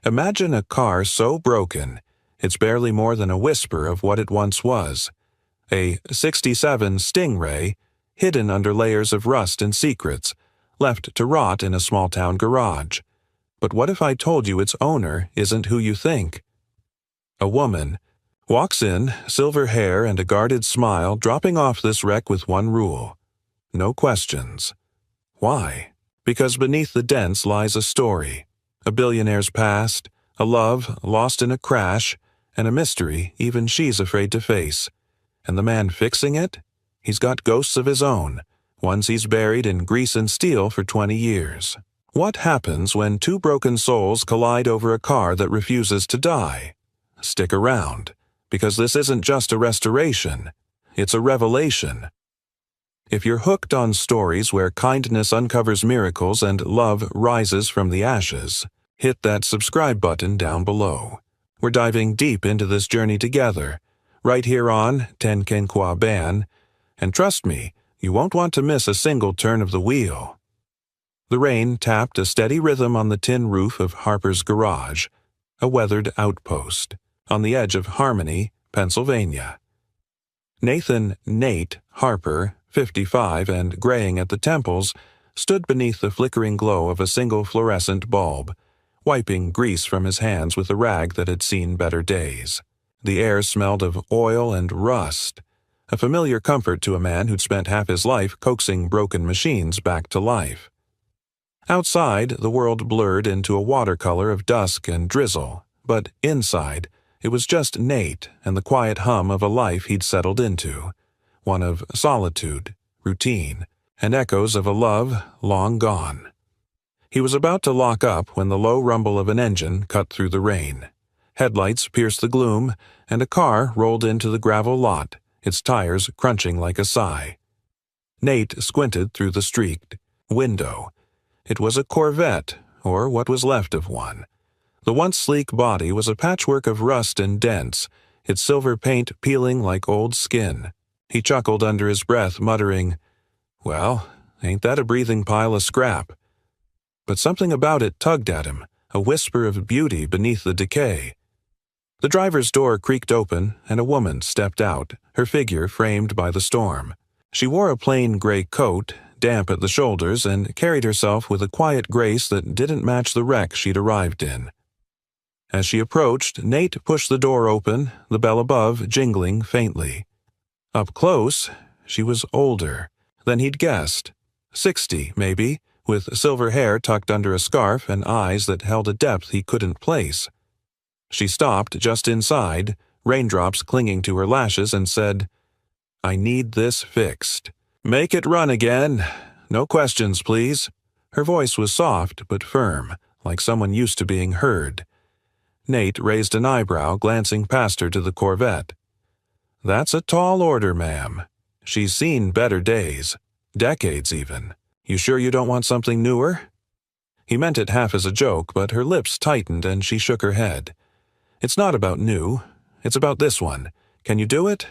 Imagine a car so broken, it's barely more than a whisper of what it once was. A '67 Stingray, hidden under layers of rust and secrets, left to rot in a small-town garage. But what if I told you its owner isn't who you think? A woman walks in, silver hair and a guarded smile, dropping off this wreck with one rule: no questions. Why? Because beneath the dents lies a story, a billionaire's past, a love lost in a crash, and a mystery even she's afraid to face. And the man fixing it? He's got ghosts of his own, ones he's buried in grease and steel for 20 years. What happens when two broken souls collide over a car that refuses to die? Stick around, because this isn't just a restoration, it's a revelation. If you're hooked on stories where kindness uncovers miracles and love rises from the ashes, hit that subscribe button down below. We're diving deep into this journey together, right here on Ten Kenqua Ban, and trust me, you won't want to miss a single turn of the wheel. The rain tapped a steady rhythm on the tin roof of Harper's garage, a weathered outpost, on the edge of Harmony, Pennsylvania. Nathan "Nate" Harper, 55 and graying at the temples, stood beneath the flickering glow of a single fluorescent bulb, wiping grease from his hands with a rag that had seen better days. The air smelled of oil and rust, a familiar comfort to a man who'd spent half his life coaxing broken machines back to life. Outside, the world blurred into a watercolor of dusk and drizzle, but inside, it was just Nate and the quiet hum of a life he'd settled into, one of solitude, routine, and echoes of a love long gone. He was about to lock up when the low rumble of an engine cut through the rain. Headlights pierced the gloom, and a car rolled into the gravel lot, its tires crunching like a sigh. Nate squinted through the streaked window. It was a Corvette, or what was left of one. The once sleek body was a patchwork of rust and dents, its silver paint peeling like old skin. He chuckled under his breath, muttering, "Well, ain't that a breathing pile of scrap?" But something about it tugged at him, a whisper of beauty beneath the decay. The driver's door creaked open, and a woman stepped out, her figure framed by the storm. She wore a plain gray coat, damp at the shoulders, and carried herself with a quiet grace that didn't match the wreck she'd arrived in. As she approached, Nate pushed the door open, the bell above jingling faintly. Up close, she was older than he'd guessed. 60, maybe, with silver hair tucked under a scarf and eyes that held a depth he couldn't place. She stopped just inside, raindrops clinging to her lashes, and said, "I need this fixed. Make it run again. No questions, please." Her voice was soft but firm, like someone used to being heard. Nate raised an eyebrow, glancing past her to the Corvette. "That's a tall order, ma'am. She's seen better days. Decades, even. You sure you don't want something newer?" He meant it half as a joke, but her lips tightened and she shook her head. "It's not about new. It's about this one. Can you do it?"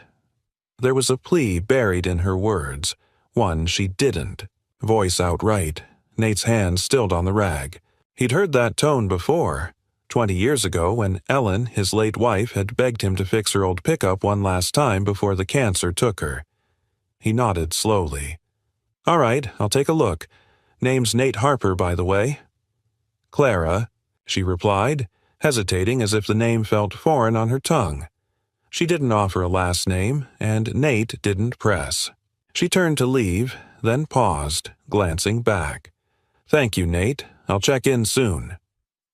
There was a plea buried in her words, one she didn't voice outright. Nate's hand stilled on the rag. He'd heard that tone before, 20 years ago when Ellen, his late wife, had begged him to fix her old pickup one last time before the cancer took her. He nodded slowly. "All right, I'll take a look. Name's Nate Harper, by the way." "Clara," she replied, hesitating as if the name felt foreign on her tongue. She didn't offer a last name, and Nate didn't press. She turned to leave, then paused, glancing back. "Thank you, Nate. I'll check in soon."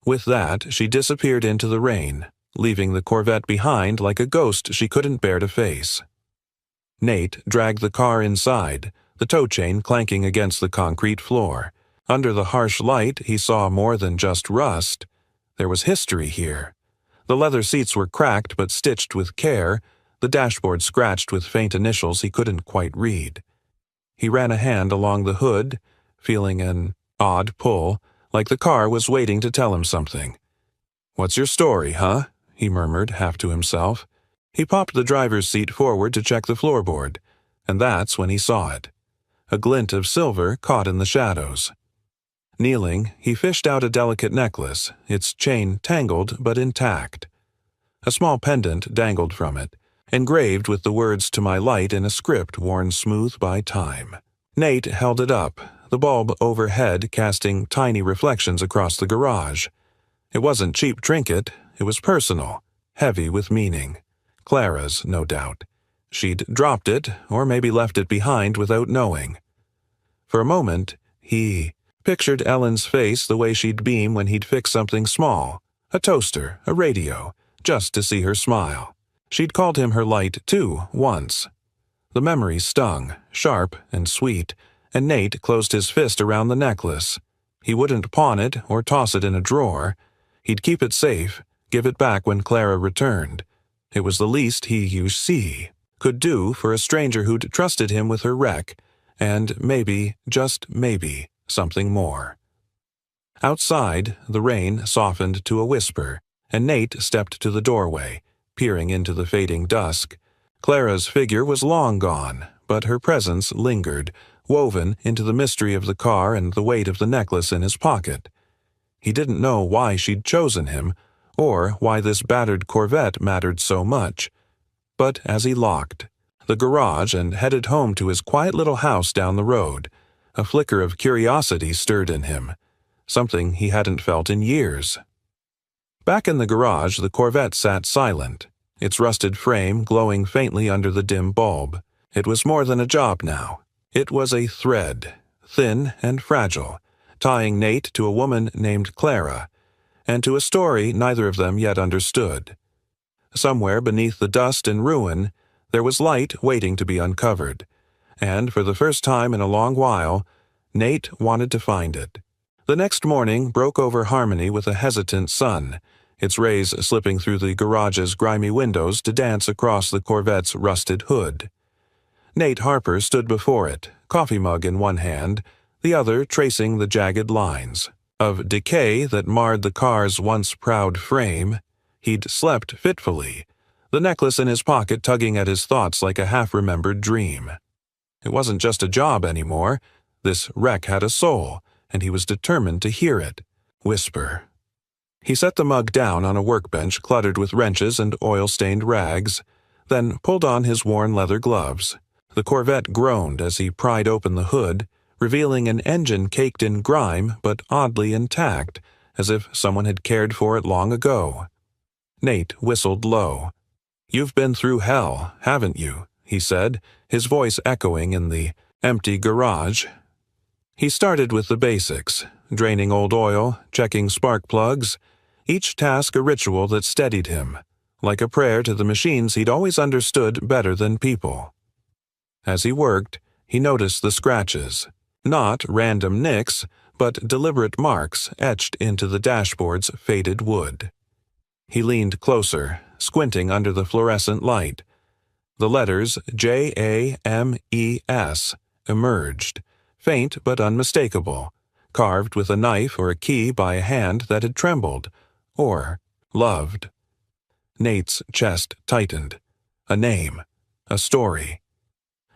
With that, she disappeared into the rain, leaving the Corvette behind like a ghost she couldn't bear to face. Nate dragged the car inside, the tow chain clanking against the concrete floor. Under the harsh light, he saw more than just rust. There was history here. The leather seats were cracked but stitched with care, the dashboard scratched with faint initials he couldn't quite read. He ran a hand along the hood, feeling an odd pull, like the car was waiting to tell him something. "What's your story, huh?" he murmured, half to himself. He popped the driver's seat forward to check the floorboard, and that's when he saw it. A glint of silver caught in the shadows. Kneeling, he fished out a delicate necklace, its chain tangled but intact. A small pendant dangled from it, engraved with the words "To my light" in a script worn smooth by time. Nate held it up, the bulb overhead casting tiny reflections across the garage. It wasn't cheap trinket, it was personal, heavy with meaning. Clara's, no doubt. She'd dropped it, or maybe left it behind without knowing. For a moment, he pictured Ellen's face the way she'd beam when he'd fix something small, a toaster, a radio, just to see her smile. She'd called him her light, too, once. The memory stung, sharp and sweet, and Nate closed his fist around the necklace. He wouldn't pawn it or toss it in a drawer. He'd keep it safe, give it back when Clara returned. It was the least he, you see, could do for a stranger who'd trusted him with her wreck, and maybe, just maybe, something more. Outside, the rain softened to a whisper, and Nate stepped to the doorway, peering into the fading dusk. Clara's figure was long gone, but her presence lingered, woven into the mystery of the car and the weight of the necklace in his pocket. He didn't know why she'd chosen him, or why this battered Corvette mattered so much. But as he locked the garage and headed home to his quiet little house down the road, a flicker of curiosity stirred in him, something he hadn't felt in years. Back in the garage, the Corvette sat silent, its rusted frame glowing faintly under the dim bulb. It was more than a job now. It was a thread, thin and fragile, tying Nate to a woman named Clara, and to a story neither of them yet understood. Somewhere beneath the dust and ruin, there was light waiting to be uncovered, and for the first time in a long while, Nate wanted to find it. The next morning broke over Harmony with a hesitant sun, its rays slipping through the garage's grimy windows to dance across the Corvette's rusted hood. Nate Harper stood before it, coffee mug in one hand, the other tracing the jagged lines of decay that marred the car's once proud frame. He'd slept fitfully, the necklace in his pocket tugging at his thoughts like a half-remembered dream. It wasn't just a job anymore. This wreck had a soul, and he was determined to hear it whisper. He set the mug down on a workbench cluttered with wrenches and oil-stained rags, then pulled on his worn leather gloves. The Corvette groaned as he pried open the hood, revealing an engine caked in grime but oddly intact, as if someone had cared for it long ago. Nate whistled low. "You've been through hell, haven't you?" he said, his voice echoing in the empty garage. He started with the basics, draining old oil, checking spark plugs, each task a ritual that steadied him, like a prayer to the machines he'd always understood better than people. As he worked, he noticed the scratches, not random nicks, but deliberate marks etched into the dashboard's faded wood. He leaned closer, squinting under the fluorescent light. The letters JAMES emerged, faint but unmistakable, carved with a knife or a key by a hand that had trembled, or loved. Nate's chest tightened. A name, a story.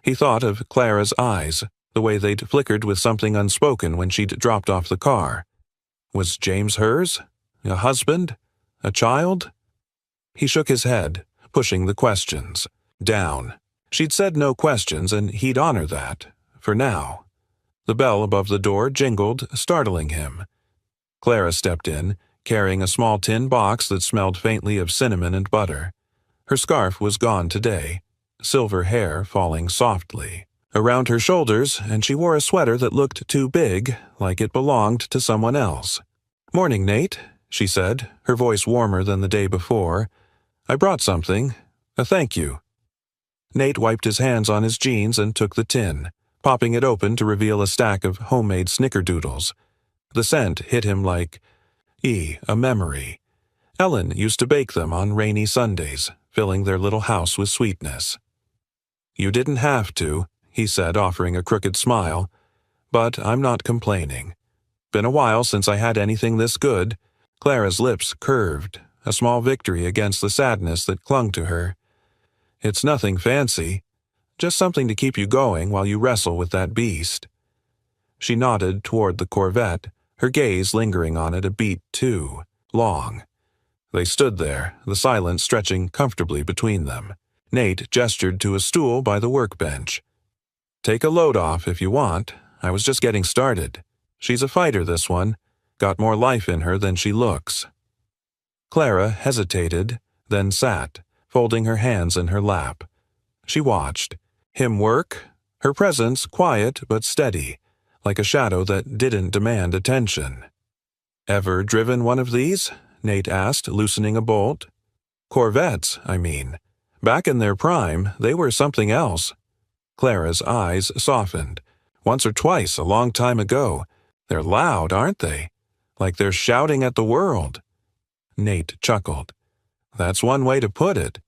He thought of Clara's eyes, the way they'd flickered with something unspoken when she'd dropped off the car. Was James hers? A husband? A child? He shook his head, pushing the questions down. She'd said no questions, and he'd honor that, for now. The bell above the door jingled, startling him. Clara stepped in, carrying a small tin box that smelled faintly of cinnamon and butter. Her scarf was gone today, silver hair falling softly around her shoulders, and she wore a sweater that looked too big, like it belonged to someone else. "Morning, Nate," she said, her voice warmer than the day before. "I brought something. A thank you." Nate wiped his hands on his jeans and took the tin, popping it open to reveal a stack of homemade snickerdoodles. The scent hit him like a memory. Ellen used to bake them on rainy Sundays, filling their little house with sweetness. "You didn't have to," he said, offering a crooked smile. "But I'm not complaining. Been a while since I had anything this good." Clara's lips curved, a small victory against the sadness that clung to her. "It's nothing fancy. Just something to keep you going while you wrestle with that beast." She nodded toward the Corvette, her gaze lingering on it a beat too long. They stood there, the silence stretching comfortably between them. Nate gestured to a stool by the workbench. "Take a load off if you want. I was just getting started. She's a fighter, this one. Got more life in her than she looks." Clara hesitated, then sat, folding her hands in her lap. She watched him work, her presence quiet but steady, like a shadow that didn't demand attention. "Ever driven one of these?" Nate asked, loosening a bolt. "Corvettes, I mean. Back in their prime, they were something else." Clara's eyes softened. "Once or twice, a long time ago. They're loud, aren't they? Like they're shouting at the world." Nate chuckled. "That's one way to put it.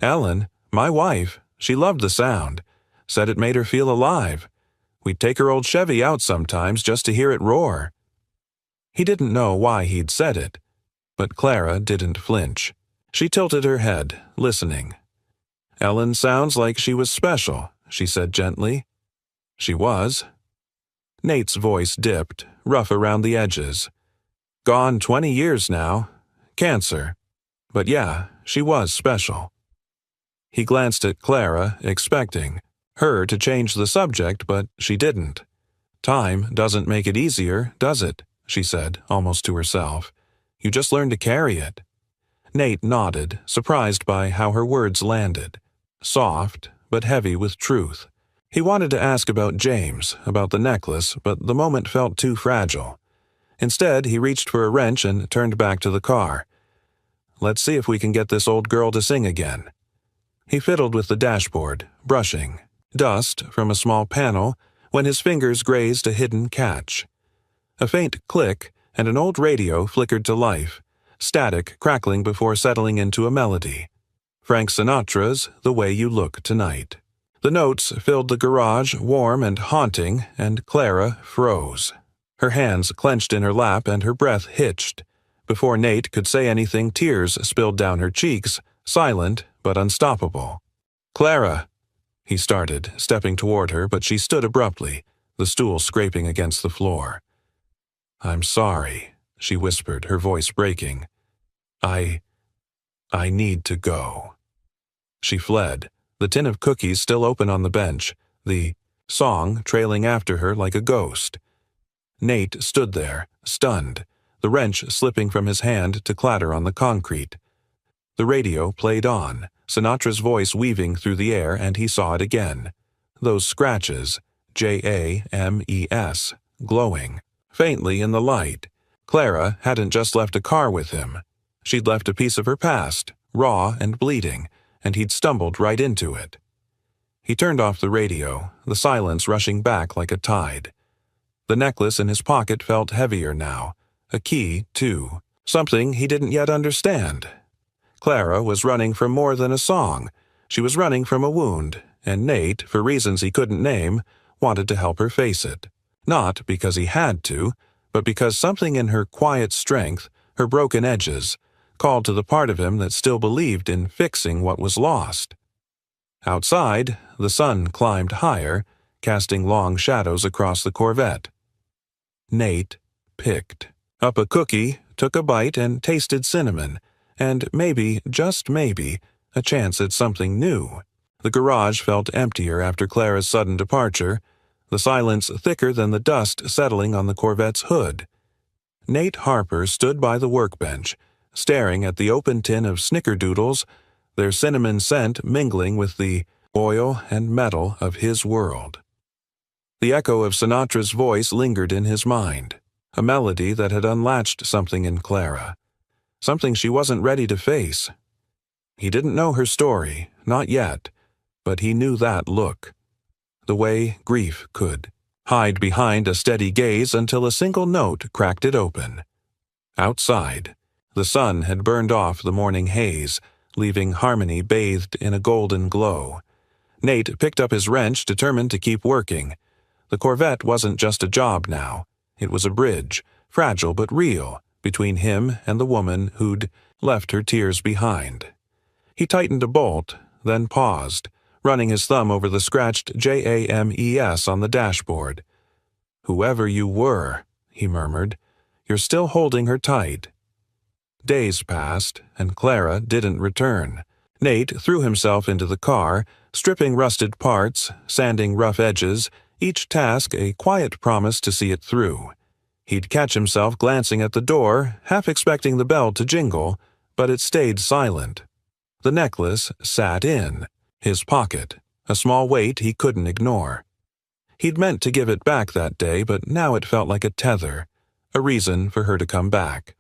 Ellen, my wife, she loved the sound. Said it made her feel alive. We'd take her old Chevy out sometimes just to hear it roar." He didn't know why he'd said it, but Clara didn't flinch. She tilted her head, listening. "Ellen sounds like she was special," she said gently. "She was." Nate's voice dipped, rough around the edges. "Gone 20 years now. Cancer. But yeah, she was special." He glanced at Clara, expecting her to change the subject, but she didn't. "Time doesn't make it easier, does it?" she said, almost to herself. "You just learn to carry it." Nate nodded, surprised by how her words landed. Soft, but heavy with truth. He wanted to ask about James, about the necklace, but the moment felt too fragile. Instead, he reached for a wrench and turned back to the car. "Let's see if we can get this old girl to sing again." He fiddled with the dashboard, brushing dust from a small panel when his fingers grazed a hidden catch. A faint click, and an old radio flickered to life, static crackling before settling into a melody. Frank Sinatra's "The Way You Look Tonight." The notes filled the garage warm and haunting, and Clara froze. Her hands clenched in her lap and her breath hitched. Before Nate could say anything, tears spilled down her cheeks, silent but unstoppable. "Clara!" he started, stepping toward her, but she stood abruptly, the stool scraping against the floor. "I'm sorry," she whispered, her voice breaking. I need to go." She fled, the tin of cookies still open on the bench, the song trailing after her like a ghost. Nate stood there, stunned, the wrench slipping from his hand to clatter on the concrete. The radio played on, Sinatra's voice weaving through the air, and he saw it again. Those scratches, James, glowing, faintly in the light. Clara hadn't just left a car with him. She'd left a piece of her past, raw and bleeding, and he'd stumbled right into it. He turned off the radio, the silence rushing back like a tide. The necklace in his pocket felt heavier now, a key, too, something he didn't yet understand. Clara was running from more than a song. She was running from a wound, and Nate, for reasons he couldn't name, wanted to help her face it. Not because he had to, but because something in her quiet strength, her broken edges, called to the part of him that still believed in fixing what was lost. Outside, the sun climbed higher, casting long shadows across the Corvette. Nate picked up a cookie, took a bite, and tasted cinnamon, and maybe, just maybe, a chance at something new. The garage felt emptier after Clara's sudden departure, the silence thicker than the dust settling on the Corvette's hood. Nate Harper stood by the workbench, staring at the open tin of snickerdoodles, their cinnamon scent mingling with the oil and metal of his world. The echo of Sinatra's voice lingered in his mind, a melody that had unlatched something in Clara, something she wasn't ready to face. He didn't know her story, not yet, but he knew that look, the way grief could hide behind a steady gaze until a single note cracked it open. Outside, the sun had burned off the morning haze, leaving harmony bathed in a golden glow. Nate picked up his wrench, determined to keep working. The Corvette wasn't just a job now. It was a bridge, fragile but real, between him and the woman who'd left her tears behind. He tightened a bolt, then paused, running his thumb over the scratched JAMES on the dashboard. "Whoever you were," he murmured. "You're still holding her tight." Days passed, and Clara didn't return. Nate threw himself into the car, stripping rusted parts, sanding rough edges, each task a quiet promise to see it through. He'd catch himself glancing at the door, half expecting the bell to jingle, but it stayed silent. The necklace sat in his pocket, a small weight he couldn't ignore. He'd meant to give it back that day, but now it felt like a tether, a reason for her to come back.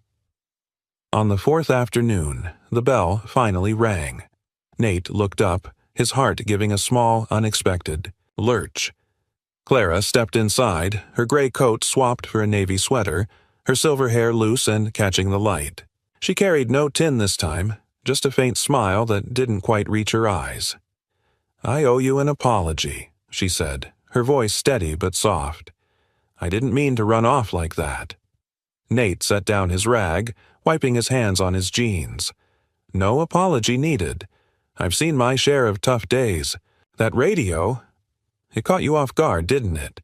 On the fourth afternoon, the bell finally rang. Nate looked up, his heart giving a small, unexpected lurch. Clara stepped inside, her gray coat swapped for a navy sweater, her silver hair loose and catching the light. She carried no tin this time, just a faint smile that didn't quite reach her eyes. "I owe you an apology," she said, her voice steady but soft. "I didn't mean to run off like that." Nate set down his rag, wiping his hands on his jeans. "No apology needed. I've seen my share of tough days. That radio, it caught you off guard, didn't it?"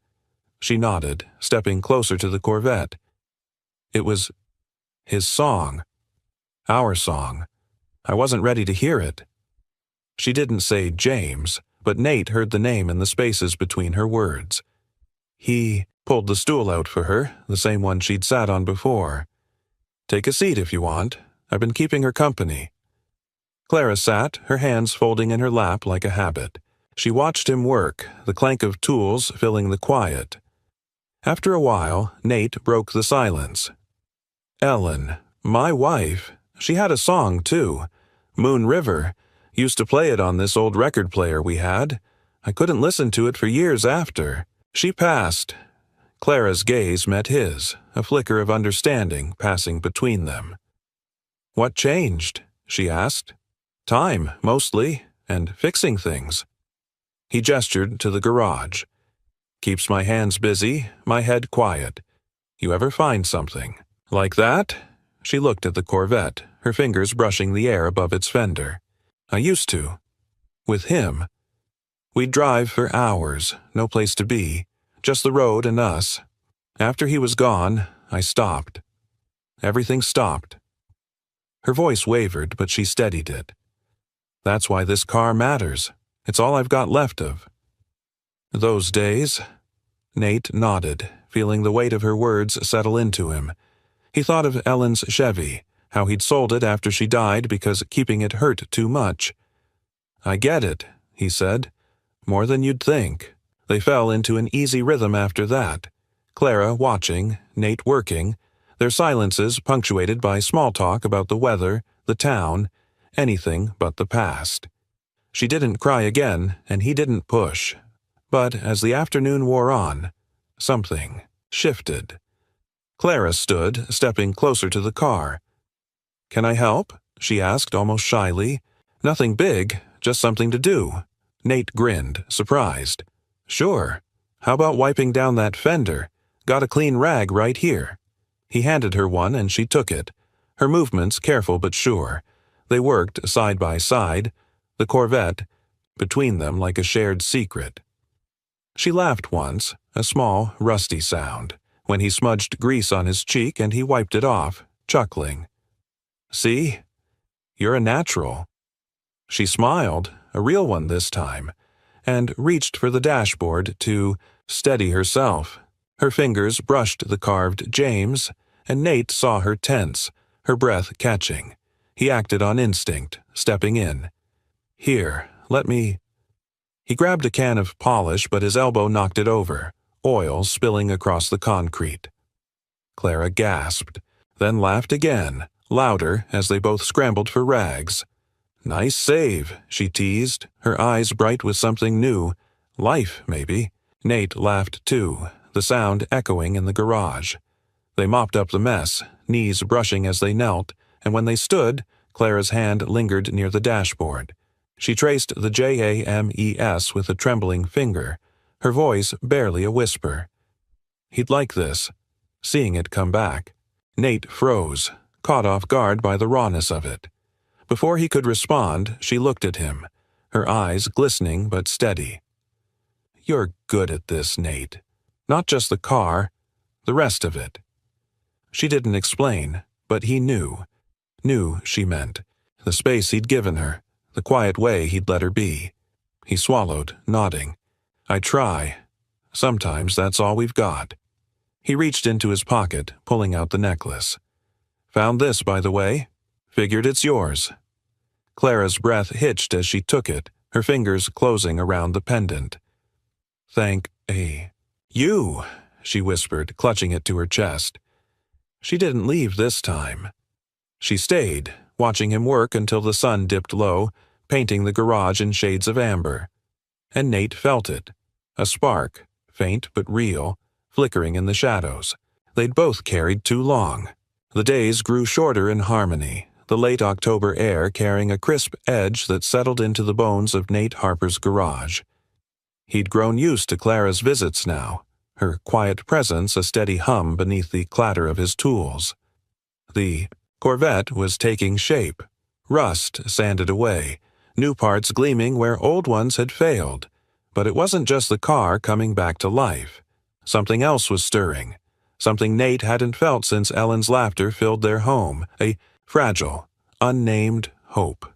She nodded, stepping closer to the Corvette. "It was his song. Our song. I wasn't ready to hear it." She didn't say James, but Nate heard the name in the spaces between her words. He pulled the stool out for her, the same one she'd sat on before. "Take a seat if you want. I've been keeping her company." Clara sat, her hands folding in her lap like a habit. She watched him work, the clank of tools filling the quiet. After a while, Nate broke the silence. "Ellen, my wife, she had a song, too. Moon River. Used to play it on this old record player we had. I couldn't listen to it for years after. She passed." Clara's gaze met his, a flicker of understanding passing between them. "What changed?" she asked. "Time, mostly, and fixing things." He gestured to the garage. "Keeps my hands busy, my head quiet. You ever find something like that?" She looked at the Corvette, her fingers brushing the air above its fender. "I used to. With him. We'd drive for hours, no place to be, just the road and us. After he was gone, I stopped. Everything stopped." Her voice wavered, but she steadied it. "That's why this car matters. It's all I've got left of." "Those days?" Nate nodded, feeling the weight of her words settle into him. He thought of Ellen's Chevy, how he'd sold it after she died because keeping it hurt too much. "I get it," he said. "More than you'd think." They fell into an easy rhythm after that, Clara watching, Nate working, their silences punctuated by small talk about the weather, the town, anything but the past. She didn't cry again, and he didn't push. But as the afternoon wore on, something shifted. Clara stood, stepping closer to the car. "Can I help?" she asked almost shyly. "Nothing big, just something to do." Nate grinned, surprised. "Sure. How about wiping down that fender? Got a clean rag right here." He handed her one and she took it, her movements careful but sure. They worked side by side, the Corvette between them like a shared secret. She laughed once, a small, rusty sound, when he smudged grease on his cheek and he wiped it off, chuckling. "See? You're a natural." She smiled, a real one this time, and reached for the dashboard to steady herself. Her fingers brushed the carved James, and Nate saw her tense, her breath catching. He acted on instinct, stepping in. "Here, let me—" He grabbed a can of polish, but his elbow knocked it over, oil spilling across the concrete. Clara gasped, then laughed again, louder as they both scrambled for rags. "Nice save," she teased, her eyes bright with something new. Life, maybe. Nate laughed too, the sound echoing in the garage. They mopped up the mess, knees brushing as they knelt, and when they stood, Clara's hand lingered near the dashboard. She traced the JAMES with a trembling finger, her voice barely a whisper. He'd like this, seeing it come back. Nate froze, caught off guard by the rawness of it. Before he could respond, she looked at him, her eyes glistening but steady. "You're good at this, Nate. Not just the car, the rest of it." She didn't explain, but he knew. Knew she meant. The space he'd given her, the quiet way he'd let her be. He swallowed, nodding. I try. Sometimes that's all we've got. He reached into his pocket, pulling out the necklace. Found this, by the way. Figured it's yours. Clara's breath hitched as she took it, her fingers closing around the pendant. Thank you, she whispered, clutching it to her chest. She didn't leave this time. She stayed, watching him work until the sun dipped low, painting the garage in shades of amber. And Nate felt it. A spark, faint but real, flickering in the shadows. They'd both carried too long. The days grew shorter in harmony, the late October air carrying a crisp edge that settled into the bones of Nate Harper's garage. He'd grown used to Clara's visits now, her quiet presence a steady hum beneath the clatter of his tools. The Corvette was taking shape. Rust sanded away, new parts gleaming where old ones had failed. But it wasn't just the car coming back to life. Something else was stirring. Something Nate hadn't felt since Ellen's laughter filled their home, a fragile, unnamed hope.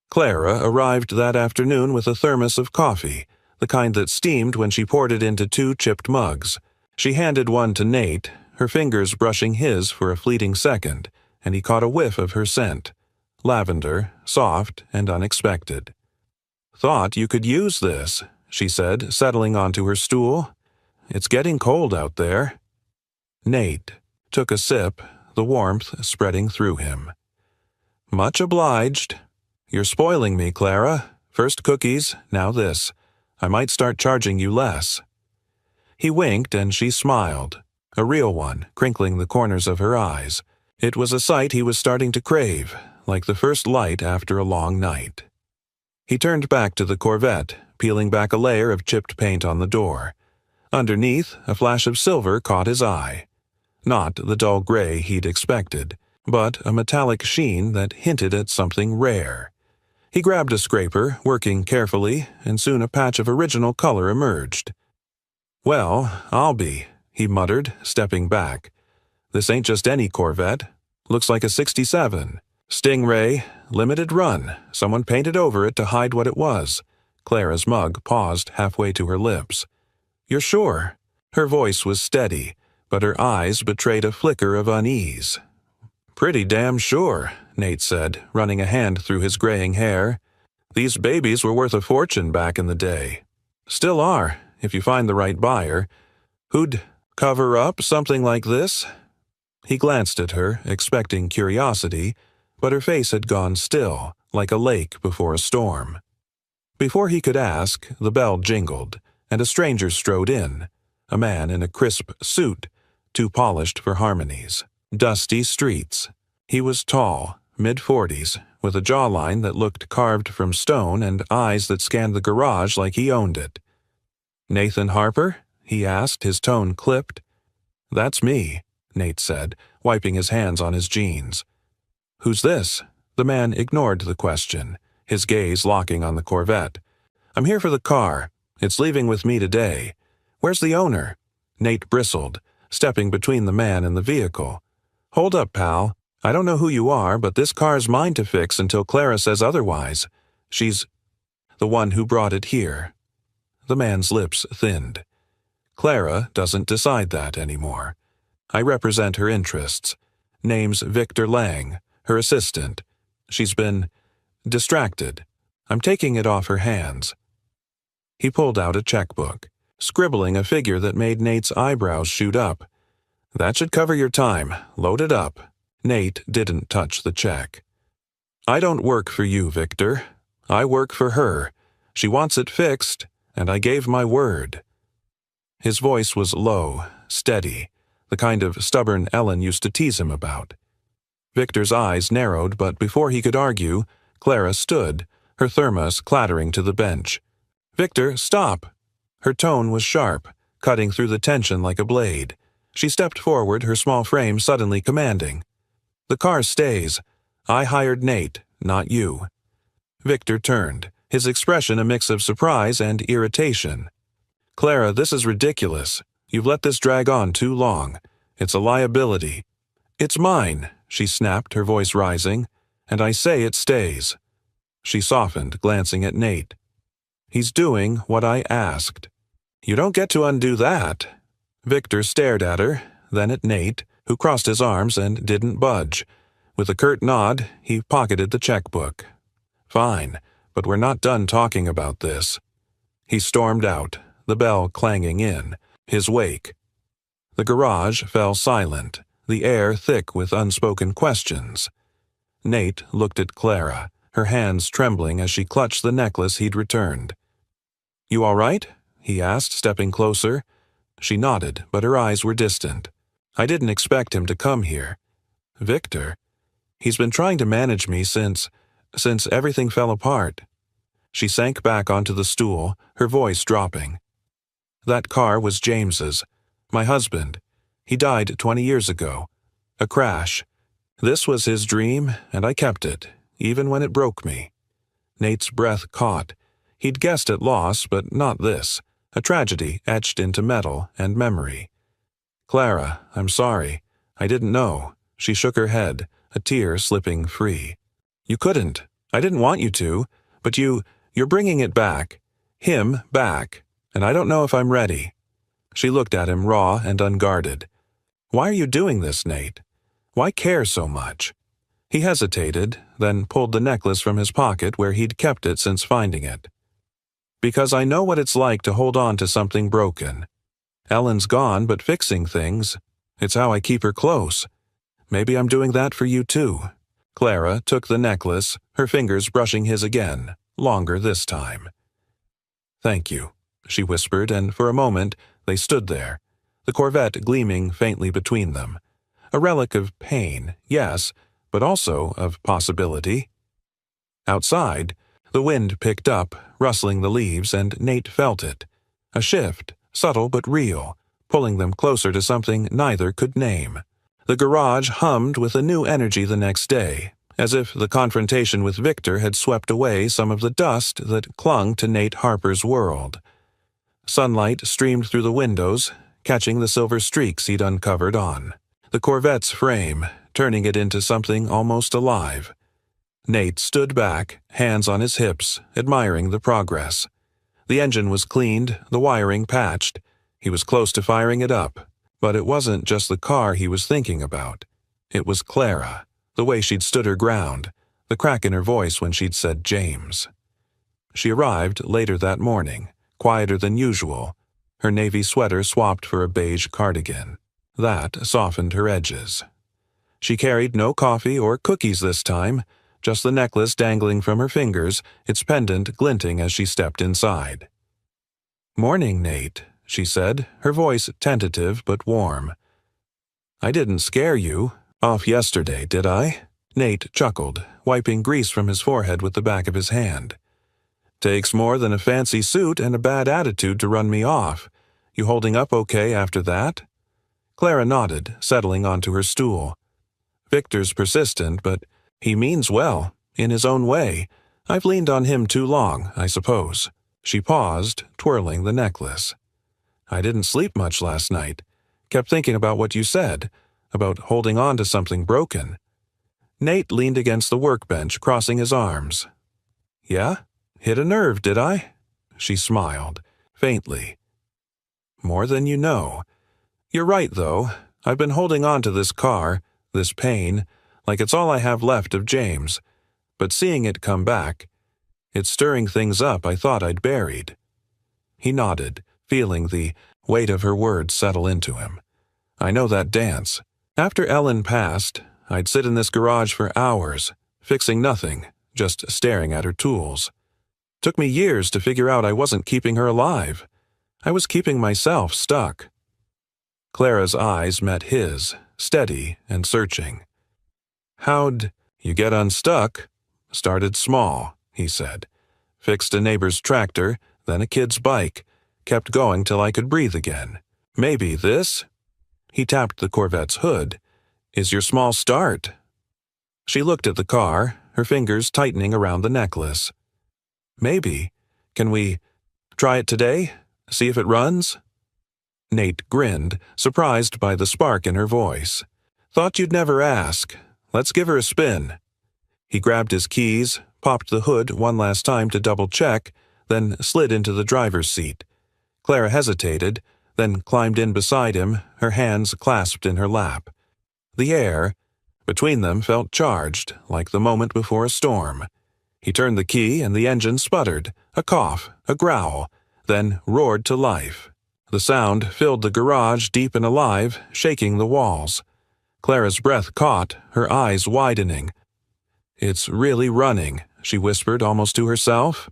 Clara arrived that afternoon with a thermos of coffee, the kind that steamed when she poured it into 2 chipped mugs. She handed one to Nate, her fingers brushing his for a fleeting second, and he caught a whiff of her scent. Lavender, soft and unexpected. Thought you could use this, she said, settling onto her stool. It's getting cold out there. Nate took a sip, the warmth spreading through him. Much obliged. You're spoiling me, Clara. First cookies, now this. I might start charging you less. He winked and she smiled, a real one, crinkling the corners of her eyes. It was a sight he was starting to crave, like the first light after a long night. He turned back to the Corvette, peeling back a layer of chipped paint on the door. Underneath, a flash of silver caught his eye. Not the dull gray he'd expected, but a metallic sheen that hinted at something rare. He grabbed a scraper, working carefully, and soon a patch of original color emerged. Well, I'll be, he muttered, stepping back. This ain't just any Corvette. Looks like a 67. Stingray, limited run. Someone painted over it to hide what it was. Clara's mug paused halfway to her lips. You're sure? Her voice was steady, but her eyes betrayed a flicker of unease. Pretty damn sure, Nate said, running a hand through his graying hair. These babies were worth a fortune back in the day. Still are, if you find the right buyer. Who'd cover up something like this? He glanced at her, expecting curiosity, but her face had gone still, like a lake before a storm. Before he could ask, the bell jingled, and a stranger strode in, a man in a crisp suit, too polished for harmonies. Dusty streets. He was tall, mid-40s, with a jawline that looked carved from stone and eyes that scanned the garage like he owned it. Nathan Harper? He asked, his tone clipped. That's me, Nate said, wiping his hands on his jeans. Who's this? The man ignored the question, his gaze locking on the Corvette. I'm here for the car. It's leaving with me today. Where's the owner? Nate bristled, stepping between the man and the vehicle. Hold up, pal. I don't know who you are, but this car's mine to fix until Clara says otherwise. She's the one who brought it here. The man's lips thinned. Clara doesn't decide that anymore. I represent her interests. Name's Victor Lang, her assistant. She's been distracted. I'm taking it off her hands. He pulled out a checkbook, scribbling a figure that made Nate's eyebrows shoot up. That should cover your time. Load it up. Nate didn't touch the check. I don't work for you, Victor. I work for her. She wants it fixed, and I gave my word. His voice was low, steady, the kind of stubborn Ellen used to tease him about. Victor's eyes narrowed, but before he could argue, Clara stood, her thermos clattering to the bench. Victor, stop! Her tone was sharp, cutting through the tension like a blade. She stepped forward, her small frame suddenly commanding. The car stays. I hired Nate, not you. Victor turned, his expression a mix of surprise and irritation. Clara, this is ridiculous. You've let this drag on too long. It's a liability. It's mine, she snapped, her voice rising, and I say it stays. She softened, glancing at Nate. He's doing what I asked. You don't get to undo that. Victor stared at her, then at Nate, who crossed his arms and didn't budge. With a curt nod, he pocketed the checkbook. Fine, but we're not done talking about this. He stormed out, the bell clanging in, his wake. The garage fell silent, the air thick with unspoken questions. Nate looked at Clara, her hands trembling as she clutched the necklace he'd returned. You all right? He asked, stepping closer. She nodded, but her eyes were distant. I didn't expect him to come here. Victor? He's been trying to manage me since everything fell apart. She sank back onto the stool, her voice dropping. That car was James's, my husband. He died 20 years ago. A crash. This was his dream, and I kept it, even when it broke me. Nate's breath caught. He'd guessed at loss, but not this, a tragedy etched into metal and memory. Clara, I'm sorry. I didn't know. She shook her head, a tear slipping free. You couldn't. I didn't want you to, but you're bringing it back. Him back, and I don't know if I'm ready. She looked at him raw and unguarded. Why are you doing this, Nate? Why care so much? He hesitated, then pulled the necklace from his pocket where he'd kept it since finding it. Because I know what it's like to hold on to something broken. Ellen's gone, but fixing things, it's how I keep her close. Maybe I'm doing that for you too. Clara took the necklace, her fingers brushing his again, longer this time. Thank you, she whispered, and for a moment they stood there, the Corvette gleaming faintly between them. A relic of pain, yes, but also of possibility. Outside, the wind picked up, rustling the leaves, and Nate felt it. A shift, subtle but real, pulling them closer to something neither could name. The garage hummed with a new energy the next day, as if the confrontation with Victor had swept away some of the dust that clung to Nate Harper's world. Sunlight streamed through the windows, catching the silver streaks he'd uncovered on the Corvette's frame, turning it into something almost alive. Nate stood back, hands on his hips, admiring the progress. The engine was cleaned, the wiring patched. He was close to firing it up, but it wasn't just the car he was thinking about. It was Clara, the way she'd stood her ground, the crack in her voice when she'd said James. She arrived later that morning, quieter than usual, her navy sweater swapped for a beige cardigan. That softened her edges. She carried no coffee or cookies this time, just the necklace dangling from her fingers, its pendant glinting as she stepped inside. Morning, Nate, she said, her voice tentative but warm. I didn't scare you off yesterday, did I? Nate chuckled, wiping grease from his forehead with the back of his hand. Takes more than a fancy suit and a bad attitude to run me off. You holding up okay after that? Clara nodded, settling onto her stool. Victor's persistent, but he means well, in his own way. I've leaned on him too long, I suppose. She paused, twirling the necklace. I didn't sleep much last night. Kept thinking about what you said, about holding on to something broken. Nate leaned against the workbench, crossing his arms. Yeah? Hit a nerve, did I? She smiled, faintly. More than you know. You're right, though. I've been holding on to this car, this pain, like it's all I have left of James. But seeing it come back, it's stirring things up I thought I'd buried. He nodded, feeling the weight of her words settle into him. I know that dance. After Ellen passed, I'd sit in this garage for hours, fixing nothing, just staring at her tools. Took me years to figure out I wasn't keeping her alive. I was keeping myself stuck. Clara's eyes met his, steady and searching. How'd you get unstuck? Started small, he said. Fixed a neighbor's tractor, then a kid's bike. Kept going till I could breathe again. Maybe this, he tapped the Corvette's hood, is your small start. She looked at the car, her fingers tightening around the necklace. Maybe. Can we try it today? See if it runs? Nate grinned, surprised by the spark in her voice. "Thought you'd never ask. Let's give her a spin." He grabbed his keys, popped the hood one last time to double-check, then slid into the driver's seat. Clara hesitated, then climbed in beside him, her hands clasped in her lap. The air between them felt charged, like the moment before a storm. He turned the key and the engine sputtered, a cough, a growl, then roared to life. The sound filled the garage deep and alive, shaking the walls. Clara's breath caught, her eyes widening. "It's really running," she whispered almost to herself.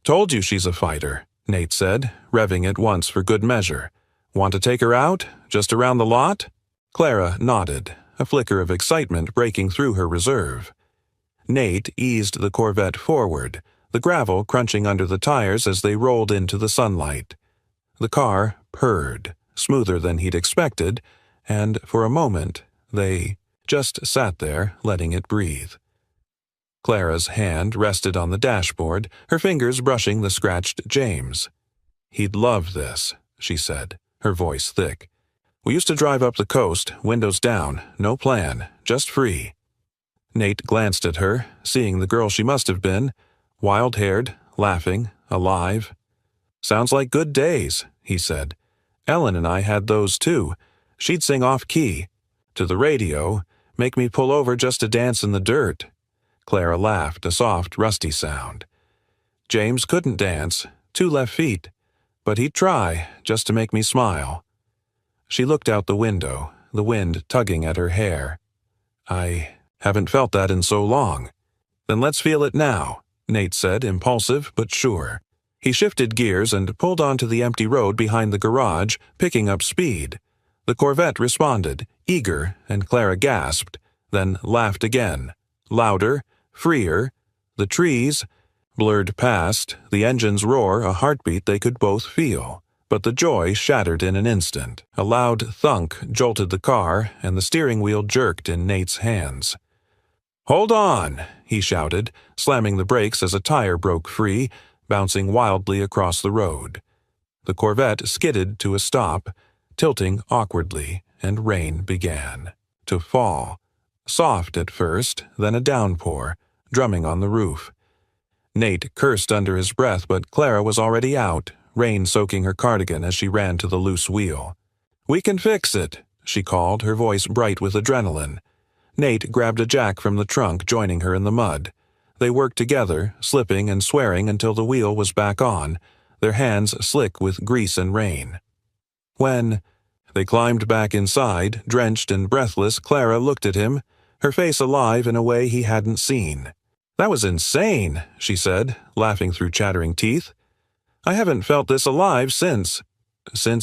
"Told you she's a fighter," Nate said, revving it once for good measure. "Want to take her out? Just around the lot?" Clara nodded, a flicker of excitement breaking through her reserve. Nate eased the Corvette forward, the gravel crunching under the tires as they rolled into the sunlight. The car purred, smoother than he'd expected, and for a moment they just sat there, letting it breathe. Clara's hand rested on the dashboard, her fingers brushing the scratched James. "He'd love this," she said, her voice thick. "We used to drive up the coast, windows down, no plan, just free." Nate glanced at her, seeing the girl she must have been, wild-haired, laughing, alive. "Sounds like good days," he said. "Ellen and I had those too. She'd sing off-key. To the radio, make me pull over just to dance in the dirt." Clara laughed, a soft, rusty sound. "James couldn't dance, 2 left feet, but he'd try, just to make me smile." She looked out the window, the wind tugging at her hair. "I haven't felt that in so long." "Then let's feel it now," Nate said, impulsive but sure. He shifted gears and pulled onto the empty road behind the garage, picking up speed. The Corvette responded, eager, and Clara gasped, then laughed again. Louder, freer. The trees blurred past, the engine's roar a heartbeat they could both feel. But the joy shattered in an instant. A loud thunk jolted the car, and the steering wheel jerked in Nate's hands. "Hold on!" he shouted, slamming the brakes as a tire broke free, bouncing wildly across the road. The Corvette skidded to a stop, tilting awkwardly, and rain began to fall. Soft at first, then a downpour, drumming on the roof. Nate cursed under his breath, but Clara was already out, rain soaking her cardigan as she ran to the loose wheel. "We can fix it," she called, her voice bright with adrenaline. Nate grabbed a jack from the trunk, joining her in the mud. They worked together, slipping and swearing until the wheel was back on, their hands slick with grease and rain. When they climbed back inside, drenched and breathless, Clara looked at him, her face alive in a way he hadn't seen. "That was insane," she said, laughing through chattering teeth. "I haven't felt this alive since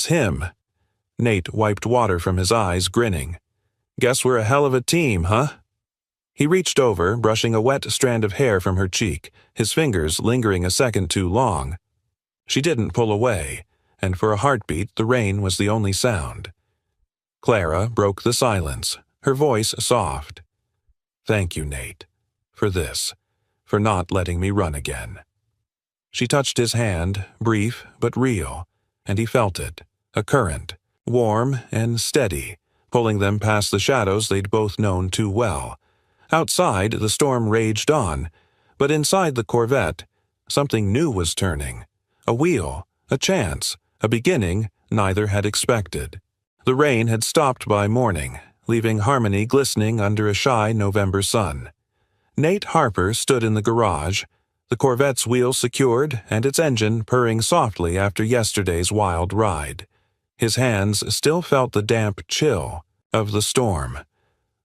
him." Nate wiped water from his eyes, grinning. "Guess we're a hell of a team, huh?" He reached over, brushing a wet strand of hair from her cheek, his fingers lingering a second too long. She didn't pull away, and for a heartbeat the rain was the only sound. Clara broke the silence, her voice soft. "Thank you, Nate, for this, for not letting me run again." She touched his hand, brief but real, and he felt it, a current, warm and steady, pulling them past the shadows they'd both known too well. Outside, the storm raged on, but inside the Corvette, something new was turning. A wheel, a chance, a beginning neither had expected. The rain had stopped by morning, leaving Harmony glistening under a shy November sun. Nate Harper stood in the garage, the Corvette's wheels secured and its engine purring softly after yesterday's wild ride. His hands still felt the damp chill of the storm,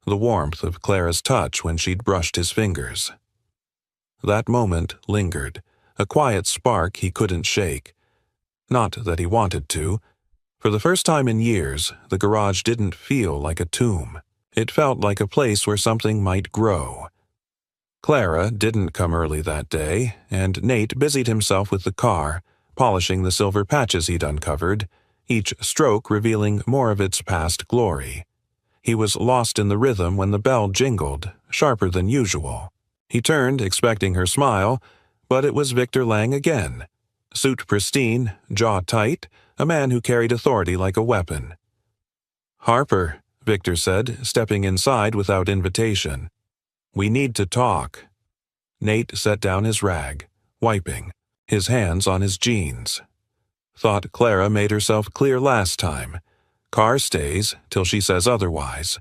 the warmth of Clara's touch when she'd brushed his fingers. That moment lingered, a quiet spark he couldn't shake. Not that he wanted to. For the first time in years, the garage didn't feel like a tomb. It felt like a place where something might grow. Clara didn't come early that day, and Nate busied himself with the car, polishing the silver patches he'd uncovered, each stroke revealing more of its past glory. He was lost in the rhythm when the bell jingled, sharper than usual. He turned, expecting her smile, but it was Victor Lang again. Suit pristine, jaw tight, a man who carried authority like a weapon. "Harper," Victor said, stepping inside without invitation. "We need to talk." Nate set down his rag, wiping, his hands on his jeans. "Thought Clara made herself clear last time. Car stays till she says otherwise."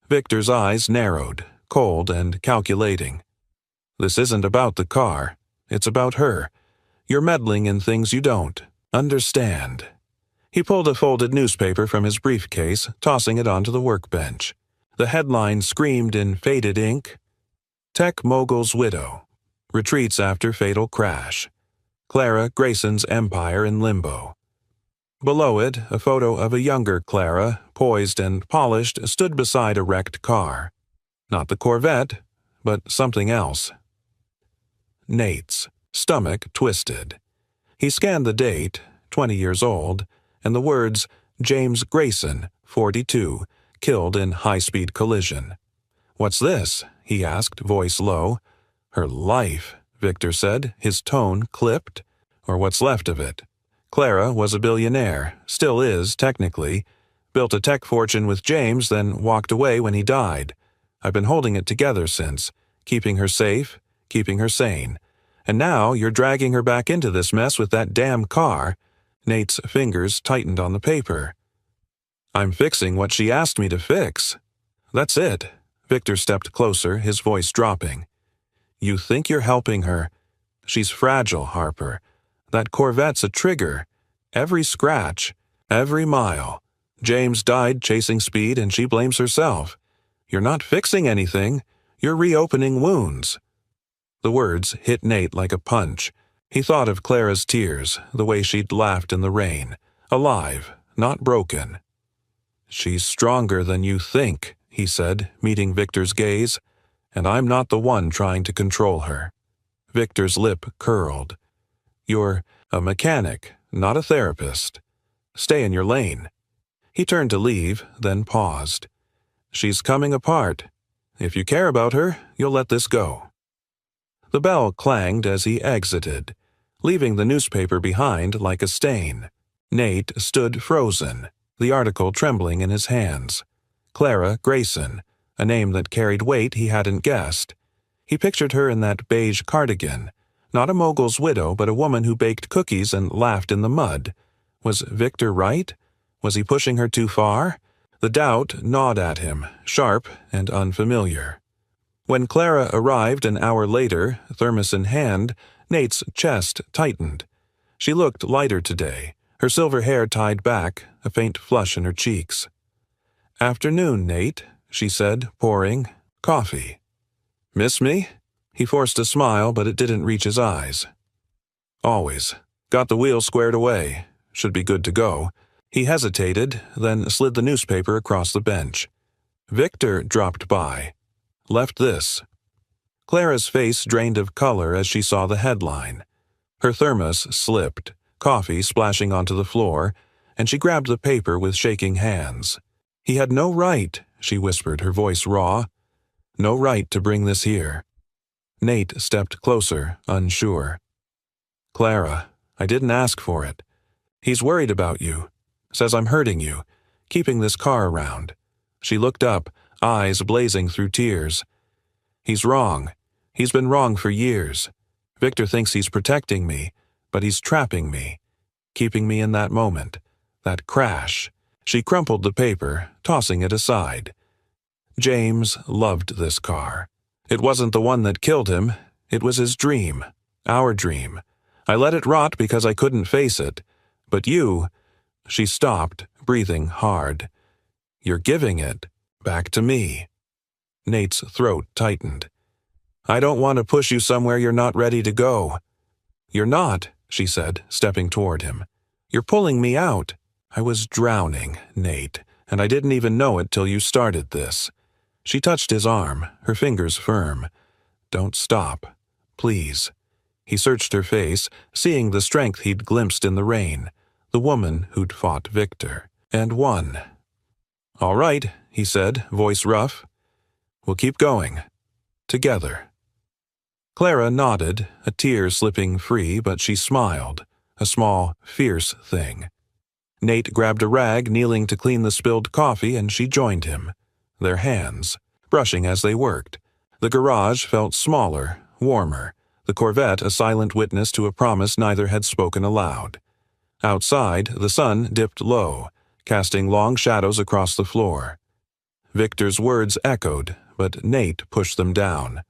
Victor's eyes narrowed, cold and calculating. "This isn't about the car. It's about her. You're meddling in things you don't understand." He pulled a folded newspaper from his briefcase, tossing it onto the workbench. The headline screamed in faded ink, "Tech Mogul's Widow. Retreats after fatal crash. Clara Grayson's empire in limbo." Below it, a photo of a younger Clara, poised and polished, stood beside a wrecked car. Not the Corvette, but something else. Nate's stomach twisted. He scanned the date, 20 years old, and the words, "James Grayson, 42, killed in high-speed collision." "What's this?" he asked, voice low. "Her life," Victor said, his tone clipped. "Or what's left of it. Clara was a billionaire, still is, technically. Built a tech fortune with James, then walked away when he died. I've been holding it together since, keeping her safe, keeping her sane. And now you're dragging her back into this mess with that damn car." Nate's fingers tightened on the paper. "I'm fixing what she asked me to fix." "That's it." Victor stepped closer, his voice dropping. "You think you're helping her. She's fragile, Harper. That Corvette's a trigger. Every scratch, every mile. James died chasing speed and she blames herself. You're not fixing anything. You're reopening wounds." The words hit Nate like a punch. He thought of Clara's tears, the way she'd laughed in the rain. Alive, not broken. "She's stronger than you think," he said, meeting Victor's gaze. "And I'm not the one trying to control her." Victor's lip curled. "You're a mechanic, not a therapist. Stay in your lane." He turned to leave, then paused. "She's coming apart. If you care about her, you'll let this go." The bell clanged as he exited, leaving the newspaper behind like a stain. Nate stood frozen, the article trembling in his hands. Clara Grayson, a name that carried weight he hadn't guessed. He pictured her in that beige cardigan, not a mogul's widow, but a woman who baked cookies and laughed in the mud. Was Victor right? Was he pushing her too far? The doubt gnawed at him, sharp and unfamiliar. When Clara arrived an hour later, thermos in hand, Nate's chest tightened. She looked lighter today, her silver hair tied back, a faint flush in her cheeks. "Afternoon, Nate," she said, pouring. "Coffee." "Miss me?" He forced a smile, but it didn't reach his eyes. "Always. Got the wheel squared away. Should be good to go." He hesitated, then slid the newspaper across the bench. Victor dropped by. "Left this." Clara's face drained of color as she saw the headline. Her thermos slipped, coffee splashing onto the floor, and she grabbed the paper with shaking hands. "He had no right," she whispered, her voice raw. "No right to bring this here." Nate stepped closer, unsure. "Clara, I didn't ask for it. He's worried about you. Says I'm hurting you, keeping this car around." She looked up, eyes blazing through tears. "He's wrong. He's been wrong for years. Victor thinks he's protecting me, but he's trapping me, keeping me in that moment, that crash." She crumpled the paper, tossing it aside. James loved this car. It wasn't the one that killed him. It was his dream, our dream. I let it rot because I couldn't face it. But you— She stopped, breathing hard. "You're giving it back to me." Nate's throat tightened. "I don't want to push you somewhere you're not ready to go." "You're not," she said, stepping toward him. "You're pulling me out. I was drowning, Nate, and I didn't even know it till you started this." She touched his arm, her fingers firm. "Don't stop. Please." He searched her face, seeing the strength he'd glimpsed in the rain, the woman who'd fought Victor, and won. "All right," he said, voice rough. "We'll keep going. Together." Clara nodded, a tear slipping free, but she smiled, a small, fierce thing. Nate grabbed a rag, kneeling to clean the spilled coffee, and she joined him, their hands brushing as they worked. The garage felt smaller, warmer, the Corvette a silent witness to a promise neither had spoken aloud. Outside, the sun dipped low, casting long shadows across the floor. Victor's words echoed, but Nate pushed them down.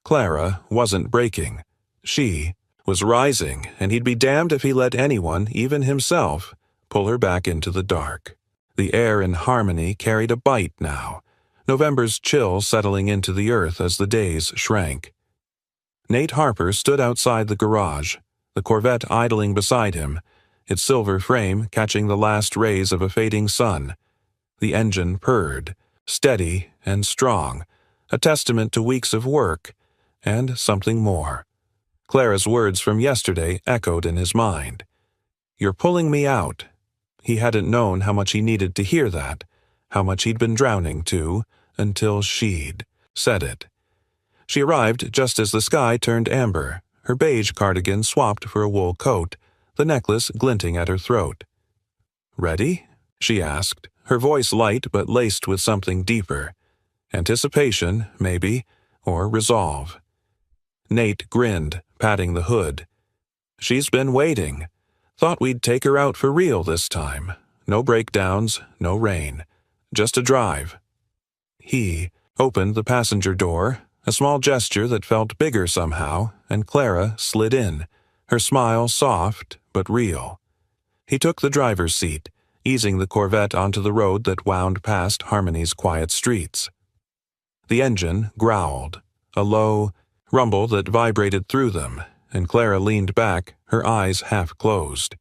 Clara wasn't breaking. She was rising, and he'd be damned if he let anyone, even himself, pull her back into the dark. The air in Harmony carried a bite now, November's chill settling into the earth as the days shrank. Nate Harper stood outside the garage, the Corvette idling beside him, its silver frame catching the last rays of a fading sun. The engine purred, steady and strong, a testament to weeks of work, and something more. Clara's words from yesterday echoed in his mind. "You're pulling me out." He hadn't known how much he needed to hear that, how much he'd been drowning too, until she'd said it. She arrived just as the sky turned amber, her beige cardigan swapped for a wool coat, the necklace glinting at her throat. "Ready?" she asked, her voice light but laced with something deeper. Anticipation, maybe, or resolve. Nate grinned, patting the hood. "She's been waiting. Thought we'd take her out for real this time. No breakdowns, no rain. Just a drive." He opened the passenger door, a small gesture that felt bigger somehow, and Clara slid in, her smile soft but real. He took the driver's seat, easing the Corvette onto the road that wound past Harmony's quiet streets. The engine growled, a low rumble that vibrated through them, and Clara leaned back, her eyes half closed.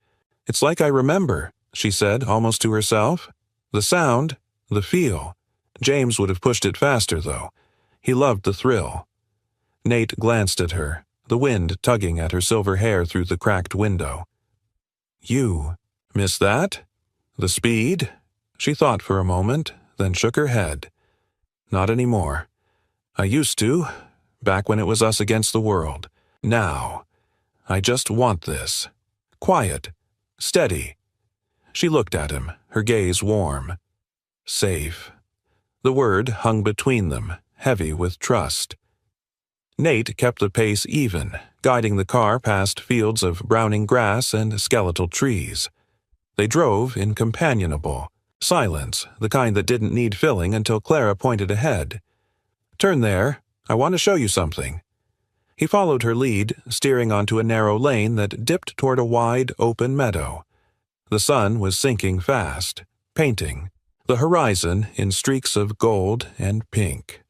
"It's like I remember," she said, almost to herself. "The sound, the feel." James would have pushed it faster, though. He loved the thrill. Nate glanced at her, the wind tugging at her silver hair through the cracked window. "You miss that? The speed?" She thought for a moment, then shook her head. "Not anymore. I used to, back when it was us against the world. Now, I just want this. Quiet. Steady." She looked at him, her gaze warm. Safe. The word hung between them, heavy with trust. Nate kept the pace even, guiding the car past fields of browning grass and skeletal trees. They drove in companionable silence, the kind that didn't need filling until Clara pointed ahead. "Turn there. I want to show you something." He followed her lead, steering onto a narrow lane that dipped toward a wide, open meadow. The sun was sinking fast, painting the horizon in streaks of gold and pink.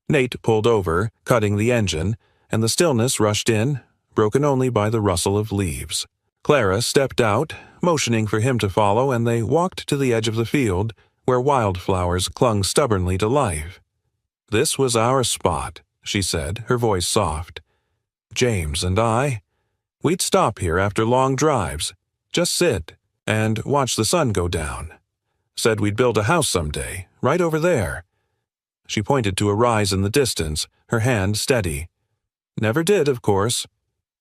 Nate pulled over, cutting the engine, and the stillness rushed in, broken only by the rustle of leaves. Clara stepped out, motioning for him to follow, and they walked to the edge of the field, where wildflowers clung stubbornly to life. "This was our spot," she said, her voice soft. "James and we'd stop here after long drives, just sit, and watch the sun go down. Said we'd build a house someday, right over there." She pointed to a rise in the distance, her hand steady. "Never did, of course.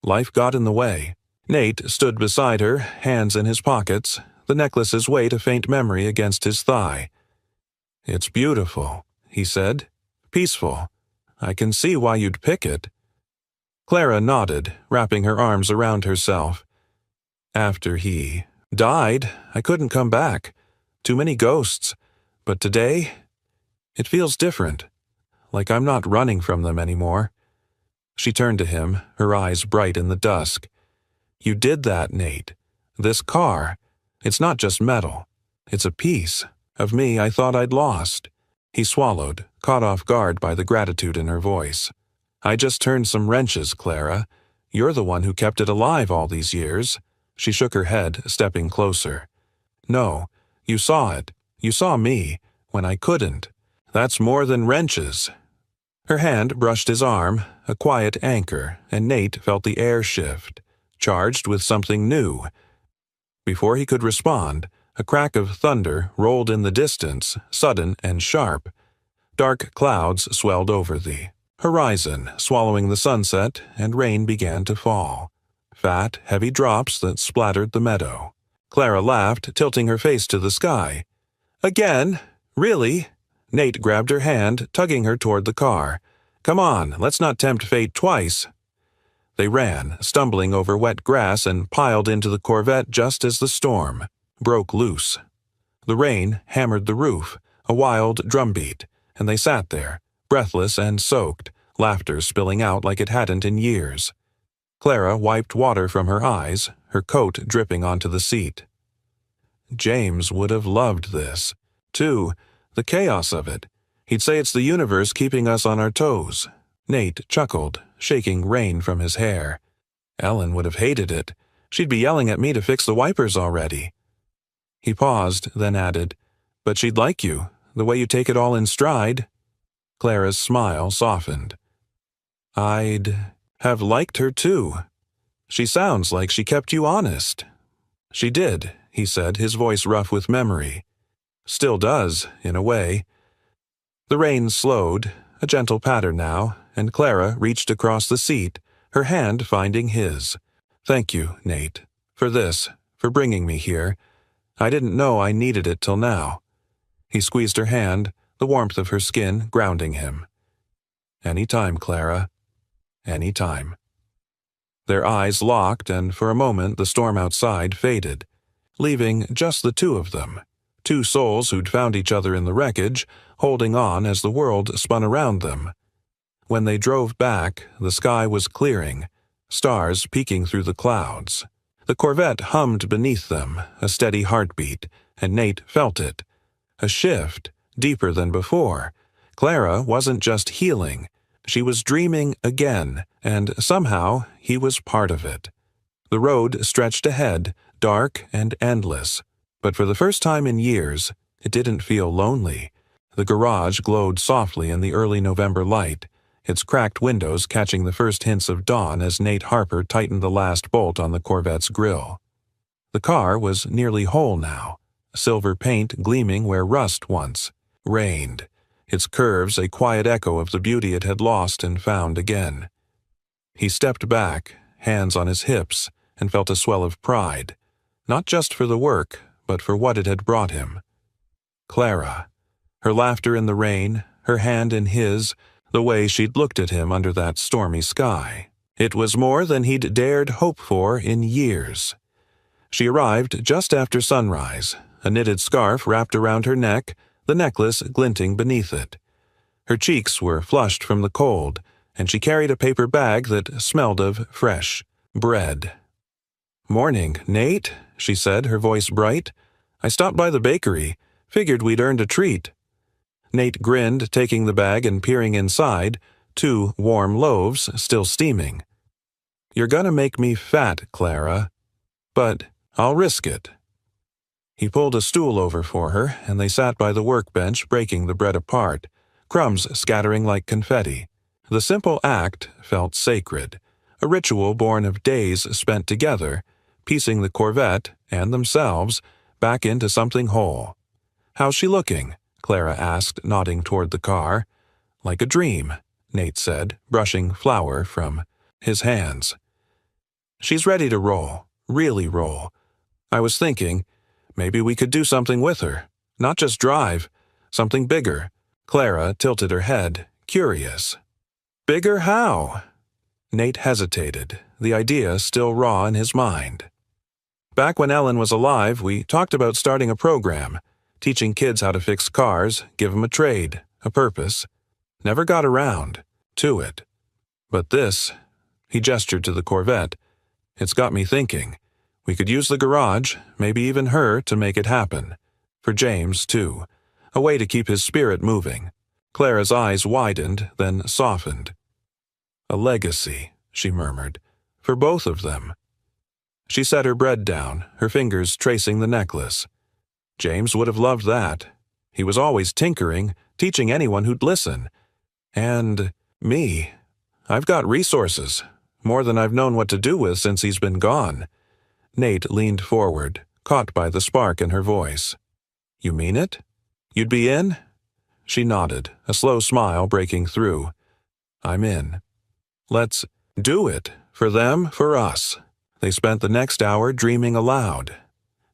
Life got in the way." Nate stood beside her, hands in his pockets, the necklace's weight a faint memory against his thigh. "It's beautiful," he said. "Peaceful. I can see why you'd pick it." Clara nodded, wrapping her arms around herself. "After he died, I couldn't come back. Too many ghosts. But today, it feels different. Like I'm not running from them anymore." She turned to him, her eyes bright in the dusk. "You did that, Nate. This car, it's not just metal. It's a piece of me I thought I'd lost." He swallowed, caught off guard by the gratitude in her voice. "I just turned some wrenches, Clara. You're the one who kept it alive all these years." She shook her head, stepping closer. "No, you saw it. You saw me, when I couldn't. That's more than wrenches." Her hand brushed his arm, a quiet anchor, and Nate felt the air shift, charged with something new. Before he could respond, a crack of thunder rolled in the distance, sudden and sharp. Dark clouds swelled over the horizon, swallowing the sunset, and rain began to fall. Fat, heavy drops that splattered the meadow. Clara laughed, tilting her face to the sky. Again? Really? Nate grabbed her hand, tugging her toward the car. Come on, let's not tempt fate twice. They ran, stumbling over wet grass, and piled into the Corvette just as the storm broke loose. The rain hammered the roof, a wild drumbeat, and they sat there, breathless and soaked, laughter spilling out like it hadn't in years. Clara wiped water from her eyes, her coat dripping onto the seat. James would have loved this, too, the chaos of it. He'd say it's the universe keeping us on our toes. Nate chuckled, shaking rain from his hair. Ellen would have hated it. She'd be yelling at me to fix the wipers already. He paused, then added, But she'd like you, the way you take it all in stride. Clara's smile softened. I'd have liked her too. She sounds like she kept you honest. She did, he said, his voice rough with memory. Still does, in a way. The rain slowed, a gentle patter now, and Clara reached across the seat, her hand finding his. Thank you, Nate, for this, for bringing me here. I didn't know I needed it till now. He squeezed her hand, the warmth of her skin grounding him. Any time, Clara. Any time. Their eyes locked, and for a moment the storm outside faded, leaving just the two of them, two souls who'd found each other in the wreckage, holding on as the world spun around them. When they drove back, the sky was clearing, stars peeking through the clouds. The Corvette hummed beneath them, a steady heartbeat, and Nate felt it. A shift, deeper than before. Clara wasn't just healing. She was dreaming again, and somehow he was part of it. The road stretched ahead, dark and endless, but for the first time in years, it didn't feel lonely. The garage glowed softly in the early November light, its cracked windows catching the first hints of dawn as Nate Harper tightened the last bolt on the Corvette's grille. The car was nearly whole now, silver paint gleaming where rust once reigned, its curves a quiet echo of the beauty it had lost and found again. He stepped back, hands on his hips, and felt a swell of pride, not just for the work, but for what it had brought him. Clara, her laughter in the rain, her hand in his, the way she'd looked at him under that stormy sky. It was more than he'd dared hope for in years. She arrived just after sunrise, a knitted scarf wrapped around her neck, the necklace glinting beneath it. Her cheeks were flushed from the cold, and she carried a paper bag that smelled of fresh bread. "Morning, Nate," she said, her voice bright. "I stopped by the bakery. Figured we'd earned a treat." Nate grinned, taking the bag and peering inside, 2 warm loaves still steaming. "You're gonna make me fat, Clara. But I'll risk it." He pulled a stool over for her, and they sat by the workbench breaking the bread apart, crumbs scattering like confetti. The simple act felt sacred, a ritual born of days spent together, piecing the Corvette and themselves back into something whole. "How's she looking?" Clara asked, nodding toward the car. "Like a dream," Nate said, brushing flour from his hands. "She's ready to roll, really roll. I was thinking, maybe we could do something with her. Not just drive, something bigger." Clara tilted her head, curious. "Bigger how?" Nate hesitated, the idea still raw in his mind. "Back when Ellen was alive, we talked about starting a program, teaching kids how to fix cars, give them a trade, a purpose. Never got around to it. But this," he gestured to the Corvette, "it's got me thinking. We could use the garage, maybe even her, to make it happen. For James, too. A way to keep his spirit moving." Clara's eyes widened, then softened. "A legacy," she murmured, "for both of them." She set her bread down, her fingers tracing the necklace. James would have loved that. He was always tinkering, teaching anyone who'd listen. And me. I've got resources, more than I've known what to do with since he's been gone. Nate leaned forward, caught by the spark in her voice. "You mean it? You'd be in?" She nodded, a slow smile breaking through. "I'm in. Let's do it. For them, for us." They spent the next hour dreaming aloud.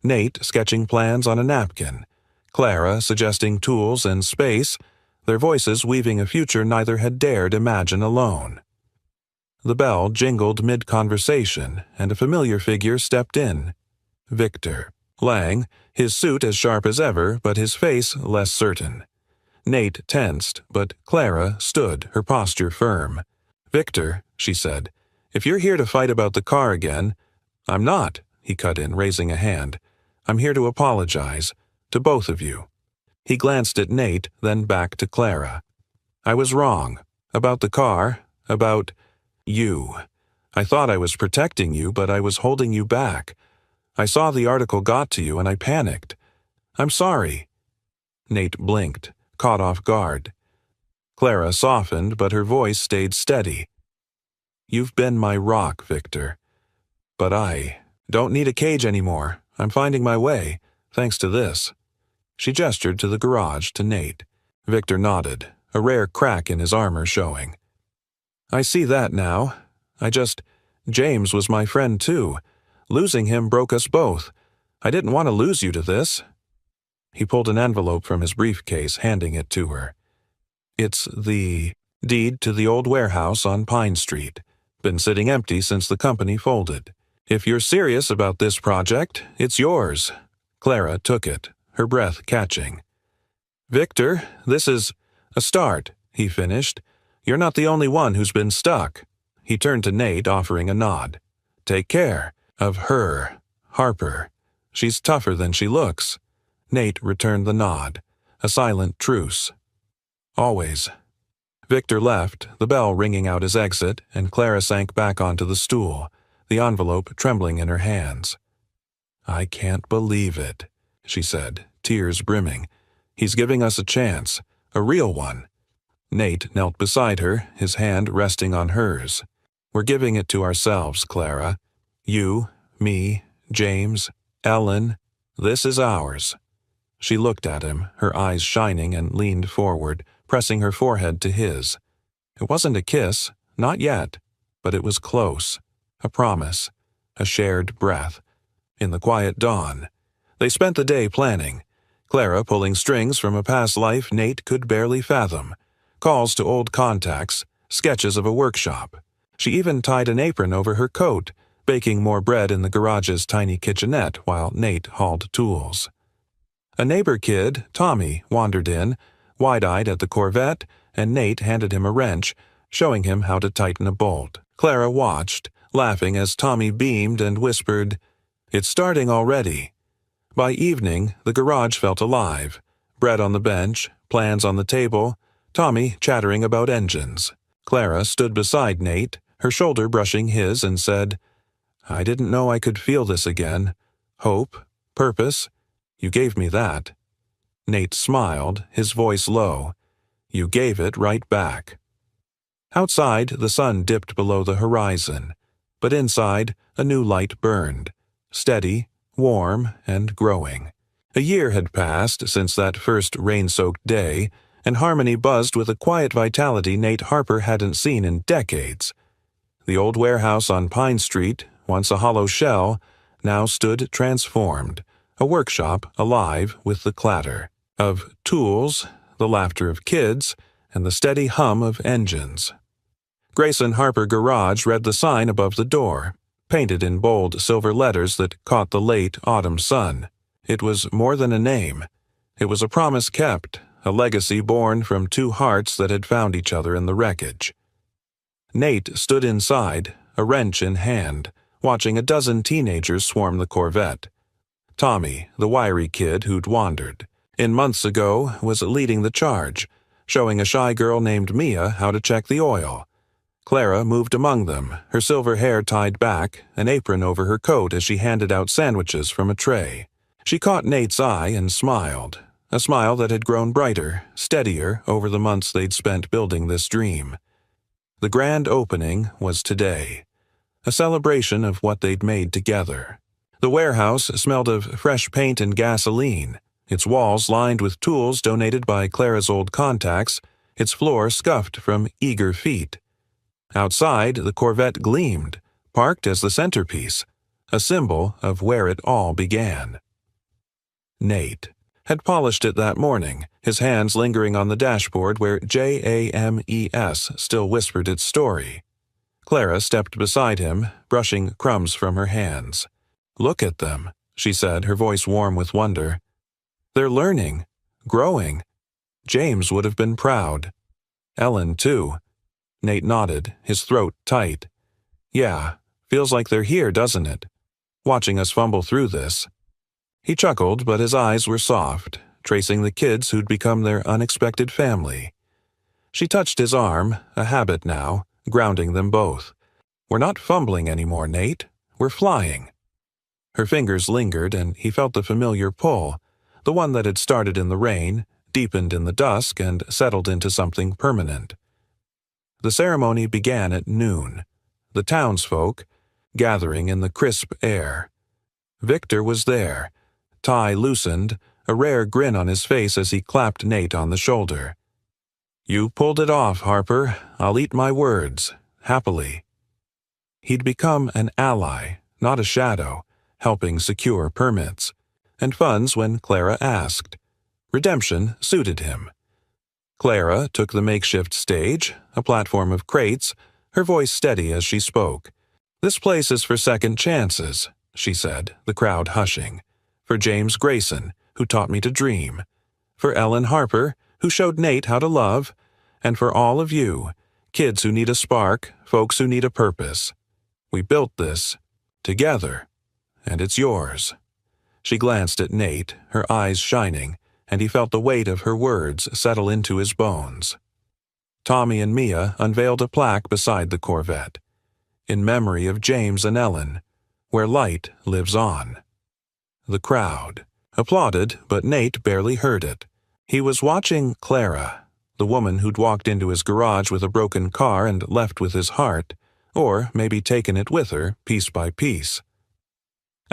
Nate sketching plans on a napkin, Clara suggesting tools and space, their voices weaving a future neither had dared imagine alone. The bell jingled mid-conversation, and a familiar figure stepped in. Victor. Lang, his suit as sharp as ever, but his face less certain. Nate tensed, but Clara stood, her posture firm. "Victor," she said, "if you're here to fight about the car again—" "I'm not," he cut in, raising a hand. "I'm here to apologize. To both of you." He glanced at Nate, then back to Clara. "I was wrong. About the car. About you. I thought I was protecting you, but I was holding you back. I saw the article got to you and I panicked. I'm sorry." Nate blinked, caught off guard. Clara softened, but her voice stayed steady. "You've been my rock, Victor. But I don't need a cage anymore. I'm finding my way, thanks to this." She gestured to the garage to Nate. Victor nodded, a rare crack in his armor showing. "I see that now. James was my friend too. Losing him broke us both. I didn't want to lose you to this." He pulled an envelope from his briefcase, handing it to her. "It's the deed to the old warehouse on Pine Street. Been sitting empty since the company folded. If you're serious about this project, it's yours." Clara took it, her breath catching. "Victor, this is a start," he finished. "You're not the only one who's been stuck." He turned to Nate, offering a nod. "Take care of her, Harper. She's tougher than she looks." Nate returned the nod, a silent truce. "Always." Victor left, the bell ringing out his exit, and Clara sank back onto the stool, the envelope trembling in her hands. "I can't believe it," she said, tears brimming. "He's giving us a chance, a real one." Nate knelt beside her, his hand resting on hers. "We're giving it to ourselves, Clara. You, me, James, Ellen. This is ours." She looked at him, her eyes shining, and leaned forward, pressing her forehead to his. It wasn't a kiss, not yet, but it was close. A promise, a shared breath. In the quiet dawn, they spent the day planning, Clara pulling strings from a past life Nate could barely fathom, calls to old contacts, sketches of a workshop. She even tied an apron over her coat, baking more bread in the garage's tiny kitchenette while Nate hauled tools. A neighbor kid, Tommy, wandered in, wide-eyed at the Corvette, and Nate handed him a wrench, showing him how to tighten a bolt. Clara watched, laughing as Tommy beamed and whispered, "It's starting already." By evening, the garage felt alive. Bread on the bench, plans on the table, Tommy chattering about engines. Clara stood beside Nate, her shoulder brushing his, and said, "I didn't know I could feel this again. Hope, purpose. You gave me that." Nate smiled, his voice low. "You gave it right back." Outside, the sun dipped below the horizon, but inside, a new light burned, steady, warm, and growing. A year had passed since that first rain-soaked day, and Harmony buzzed with a quiet vitality Nate Harper hadn't seen in decades. The old warehouse on Pine Street, once a hollow shell, now stood transformed, a workshop alive with the clatter of tools, the laughter of kids, and the steady hum of engines. Grayson Harper Garage read the sign above the door, painted in bold silver letters that caught the late autumn sun. It was more than a name. It was a promise kept, a legacy born from two hearts that had found each other in the wreckage. Nate stood inside, a wrench in hand, watching a dozen teenagers swarm the Corvette. Tommy, the wiry kid who'd wandered, months ago, was leading the charge, showing a shy girl named Mia how to check the oil. Clara moved among them, her silver hair tied back, an apron over her coat as she handed out sandwiches from a tray. She caught Nate's eye and smiled, a smile that had grown brighter, steadier over the months they'd spent building this dream. The grand opening was today, a celebration of what they'd made together. The warehouse smelled of fresh paint and gasoline, its walls lined with tools donated by Clara's old contacts, its floor scuffed from eager feet. Outside, the Corvette gleamed, parked as the centerpiece, a symbol of where it all began. Nate had polished it that morning, his hands lingering on the dashboard where JAMES still whispered its story. Clara stepped beside him, brushing crumbs from her hands. "Look at them," she said, her voice warm with wonder. "They're learning, growing. James would have been proud. Ellen, too." Nate nodded, his throat tight. "Yeah, feels like they're here, doesn't it? Watching us fumble through this." He chuckled, but his eyes were soft, tracing the kids who'd become their unexpected family. She touched his arm, a habit now, grounding them both. "We're not fumbling anymore, Nate. We're flying." Her fingers lingered, and he felt the familiar pull, the one that had started in the rain, deepened in the dusk, and settled into something permanent. The ceremony began at noon, the townsfolk gathering in the crisp air. Victor was there, tie loosened, a rare grin on his face as he clapped Nate on the shoulder. "You pulled it off, Harper. I'll eat my words, happily." He'd become an ally, not a shadow, helping secure permits and funds when Clara asked. Redemption suited him. Clara took the makeshift stage, a platform of crates, her voice steady as she spoke. "This place is for second chances," she said, the crowd hushing. "For James Grayson, who taught me to dream. For Ellen Harper, who showed Nate how to love. And for all of you, kids who need a spark, folks who need a purpose. We built this together, and it's yours." She glanced at Nate, her eyes shining, and he felt the weight of her words settle into his bones. Tommy and Mia unveiled a plaque beside the Corvette, "In memory of James and Ellen, where light lives on." The crowd applauded, but Nate barely heard it. He was watching Clara, the woman who'd walked into his garage with a broken car and left with his heart, or maybe taken it with her, piece by piece.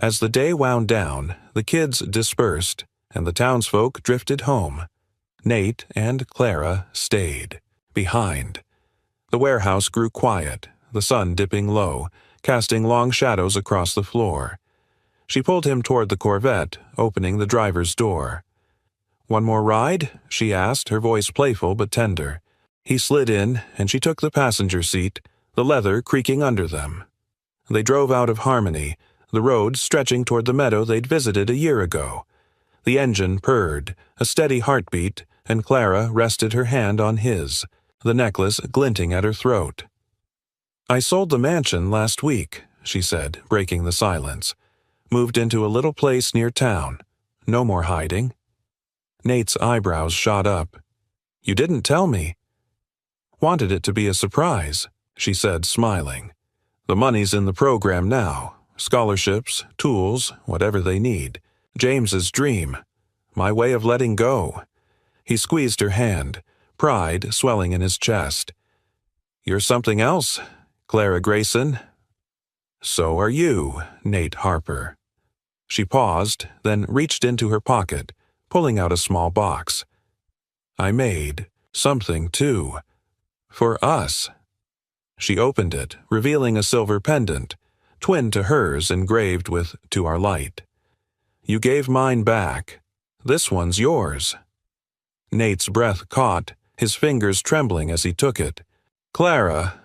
As the day wound down, the kids dispersed, and the townsfolk drifted home. Nate and Clara stayed, behind. The warehouse grew quiet, the sun dipping low, casting long shadows across the floor. She pulled him toward the Corvette, opening the driver's door. "One more ride?" she asked, her voice playful but tender. He slid in, and she took the passenger seat, the leather creaking under them. They drove out of Harmony, the road stretching toward the meadow they'd visited a year ago. The engine purred, a steady heartbeat, and Clara rested her hand on his, the necklace glinting at her throat. "I sold the mansion last week," she said, breaking the silence. "Moved into a little place near town. No more hiding." Nate's eyebrows shot up. "You didn't tell me." "Wanted it to be a surprise," she said, smiling. "The money's in the program now. Scholarships, tools, whatever they need. James's dream. My way of letting go." He squeezed her hand, pride swelling in his chest. "You're something else, Clara Grayson." "So are you, Nate Harper." She paused, then reached into her pocket, pulling out a small box. "I made something, too. For us." She opened it, revealing a silver pendant, twin to hers engraved with "To Our Light." "You gave mine back. This one's yours." Nate's breath caught, his fingers trembling as he took it. "Clara,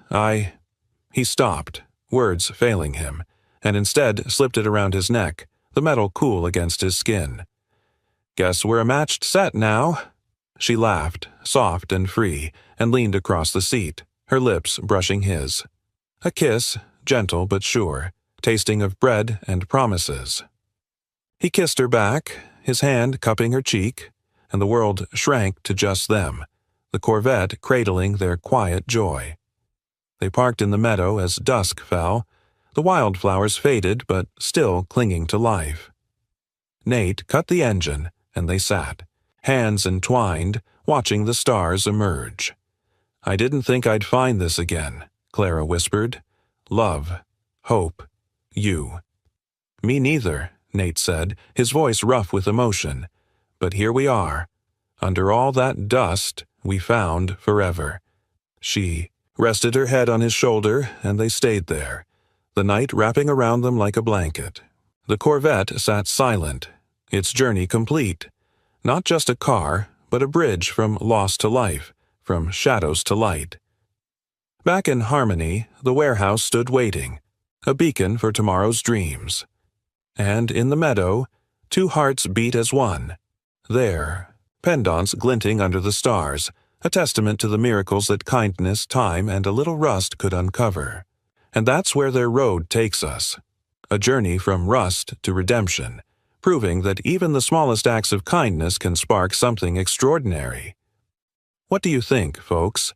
He stopped, words failing him, and instead slipped it around his neck, the metal cool against his skin. "Guess we're a matched set now." She laughed, soft and free, and leaned across the seat, her lips brushing his. A kiss, gentle but sure, tasting of bread and promises. He kissed her back, his hand cupping her cheek, and the world shrank to just them, the Corvette cradling their quiet joy. They parked in the meadow as dusk fell, the wildflowers faded but still clinging to life. Nate cut the engine, and they sat, hands entwined, watching the stars emerge. "I didn't think I'd find this again," Clara whispered. "Love, hope, you." "Me neither," Nate said, his voice rough with emotion. "But here we are. Under all that dust, we found forever." She rested her head on his shoulder, and they stayed there, the night wrapping around them like a blanket. The Corvette sat silent, its journey complete. Not just a car, but a bridge from loss to life, from shadows to light. Back in Harmony, the warehouse stood waiting, a beacon for tomorrow's dreams. And in the meadow, two hearts beat as one. There, pendants glinting under the stars, a testament to the miracles that kindness, time, and a little rust could uncover. And that's where their road takes us. A journey from rust to redemption, proving that even the smallest acts of kindness can spark something extraordinary. What do you think, folks?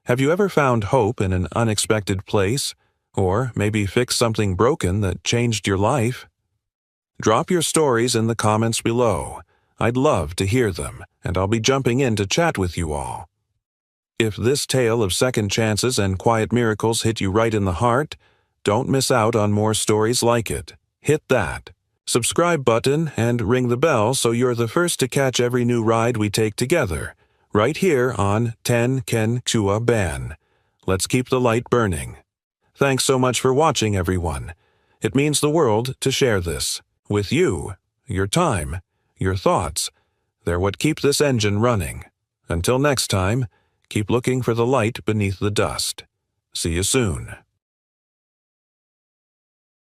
Have you ever found hope in an unexpected place, or maybe fixed something broken that changed your life? Drop your stories in the comments below. I'd love to hear them, and I'll be jumping in to chat with you all. If this tale of second chances and quiet miracles hit you right in the heart, don't miss out on more stories like it. Hit that subscribe button and ring the bell so you're the first to catch every new ride we take together, right here on 10 Ken Chua Ban. Let's keep the light burning. Thanks so much for watching, everyone. It means the world to share this with you. Your time, your thoughts, they're what keep this engine running. Until next time, keep looking for the light beneath the dust. See you soon.